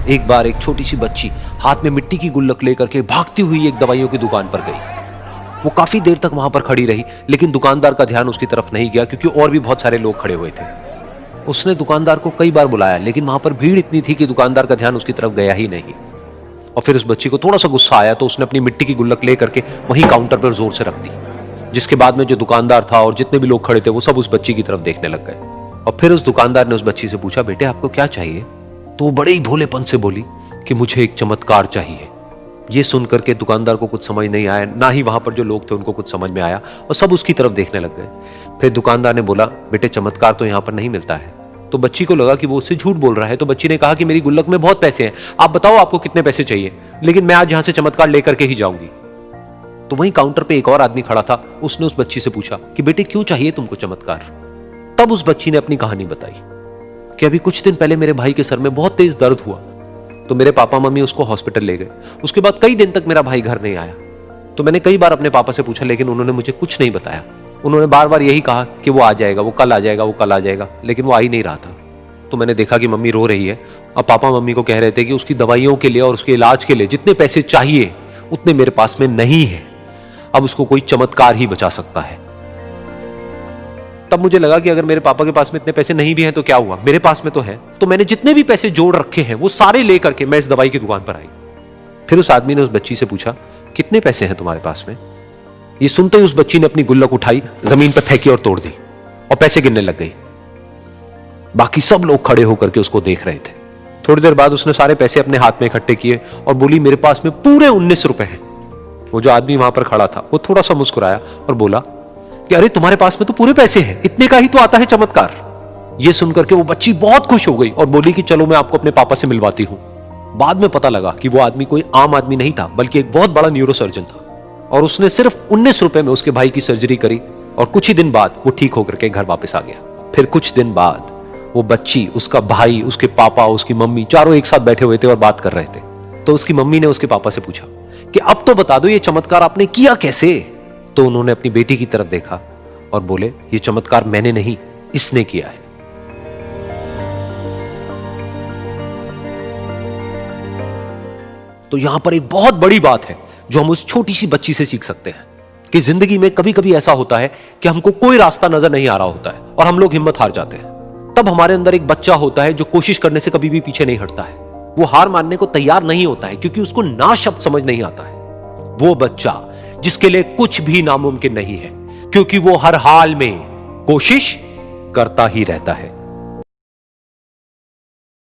एक बार एक छोटी सी बच्ची हाथ में मिट्टी की गुल्लक लेकर के भागती हुई एक दवाइयों की दुकान पर गई। वो काफी देर तक वहां पर खड़ी रही, लेकिन दुकानदार का ध्यान उसकी तरफ नहीं गया क्योंकि और भी बहुत सारे लोग खड़े हुए थे। उसने दुकानदार को कई बार बुलाया, लेकिन वहां पर भीड़ इतनी थी कि दुकानदार का ध्यान उसकी तरफ गया ही नहीं। और फिर उस बच्ची को थोड़ा सा गुस्सा आया तो उसने अपनी मिट्टी की गुल्लक लेकर के वहीं काउंटर पर जोर से रख दी, जिसके बाद में जो दुकानदार था और जितने भी लोग खड़े थे वो सब उस बच्ची की तरफ देखने लग गए। और फिर उस दुकानदार ने उस बच्ची से पूछा, बेटे आपको क्या चाहिए? तो वो बड़े ही भोलेपन से बोली कि मुझे एक चमत्कार चाहिए। ये सुनकर के दुकानदार को कुछ समझ नहीं आया, ना ही वहां पर जो लोग थे उनको कुछ समझ में आया, और सब उसकी तरफ देखने लग गए। फिर दुकानदार ने बोला, बेटे चमत्कार तो यहां पर नहीं मिलता है। तो बच्ची को लगा कि वो उससे झूठ बोल रहा है, तो बच्ची ने कहा कि मेरी गुल्लक में बहुत पैसे हैं, आप बताओ आपको कितने पैसे चाहिए, लेकिन मैं आज यहां से चमत्कार लेकर के ही जाऊंगी। तो वहीं काउंटर पे एक और आदमी खड़ा था, उसने उस बच्ची से पूछा कि बेटे क्यों चाहिए तुमको चमत्कार? तब उस बच्ची ने अपनी कहानी बताई कि अभी कुछ दिन पहले मेरे भाई के सर में बहुत तेज दर्द हुआ, तो मेरे पापा मम्मी उसको हॉस्पिटल ले गए। उसके बाद कई दिन तक मेरा भाई घर नहीं आया। तो मैंने कई बार अपने पापा से पूछा, लेकिन उन्होंने मुझे कुछ नहीं बताया। उन्होंने बार बार यही कहा कि वो आ जाएगा, वो कल आ जाएगा, वो कल आ जाएगा, लेकिन वो आ ही नहीं रहा था। तो मैंने देखा कि मम्मी रो रही है, और पापा मम्मी को कह रहे थे कि उसकी दवाइयों के लिए और उसके इलाज के लिए जितने पैसे चाहिए उतने मेरे पास में नहीं है, अब उसको कोई चमत्कार ही बचा सकता है। तब मुझे लगा कि अगर मेरे पापा के पास में इतने पैसे नहीं भी हैं तो क्या हुआ, मेरे पास में तो है। तो मैंने जितने भी पैसे जोड़ रखे हैं वो सारे लेकर के मैं इस दवाई की दुकान पर आई। फिर उस आदमी ने उस बच्ची से पूछा, कितने पैसे हैं तुम्हारे पास में? ये सुनते ही उस बच्ची ने अपनी गुल्लक उठाई, जमीन पर फेंकी और तोड़ दी, और पैसे गिनने लग गई। बाकी सब लोग खड़े होकर के उसको देख रहे थे। थोड़ी देर बाद उसने सारे पैसे अपने हाथ में इकट्ठे किए और बोली, मेरे पास में पूरे 19 रुपए हैं। वो जो आदमी वहां पर खड़ा था वो थोड़ा सा मुस्कुराया और बोला कि अरे तुम्हारे पास में तो पूरे पैसे हैं, इतने का ही तो आता है चमत्कार। ये सुनकर के वो बच्ची बहुत खुश हो गई और बोली कि चलो मैं आपको अपने पापा से मिलवाती हूं। बाद में पता लगा कि वो आदमी कोई आम आदमी नहीं था, बल्कि एक बहुत बड़ा न्यूरोसर्जन था, और उसने सिर्फ 19 रुपए में उसके भाई की सर्जरी करी, और कुछ ही दिन बाद वो ठीक होकर के घर वापस आ गया। फिर कुछ दिन बाद वो बच्ची, उसका भाई, उसके पापा, उसकी मम्मी चारों एक साथ बैठे हुए थे और बात कर रहे थे। तो उसकी मम्मी ने उसके पापा से पूछा कि अब तो बता दो ये चमत्कार आपने किया कैसे? तो उन्होंने अपनी बेटी की तरफ देखा और बोले, ये चमत्कार मैंने नहीं, इसने किया है। तो यहां पर एक बहुत बड़ी बात है जो हम उस छोटी सी बच्ची से सीख सकते हैं कि जिंदगी में कभी कभी ऐसा होता है कि हमको कोई रास्ता नजर नहीं आ रहा होता है और हम लोग हिम्मत हार जाते हैं। तब हमारे अंदर एक बच्चा होता है जो कोशिश करने से कभी भी पीछे नहीं हटता है। वो हार मानने को तैयार नहीं होता है क्योंकि उसको ना शब्द समझ नहीं आता है। वो बच्चा जिसके लिए कुछ भी नामुमकिन नहीं है, क्योंकि वो हर हाल में कोशिश करता ही रहता है।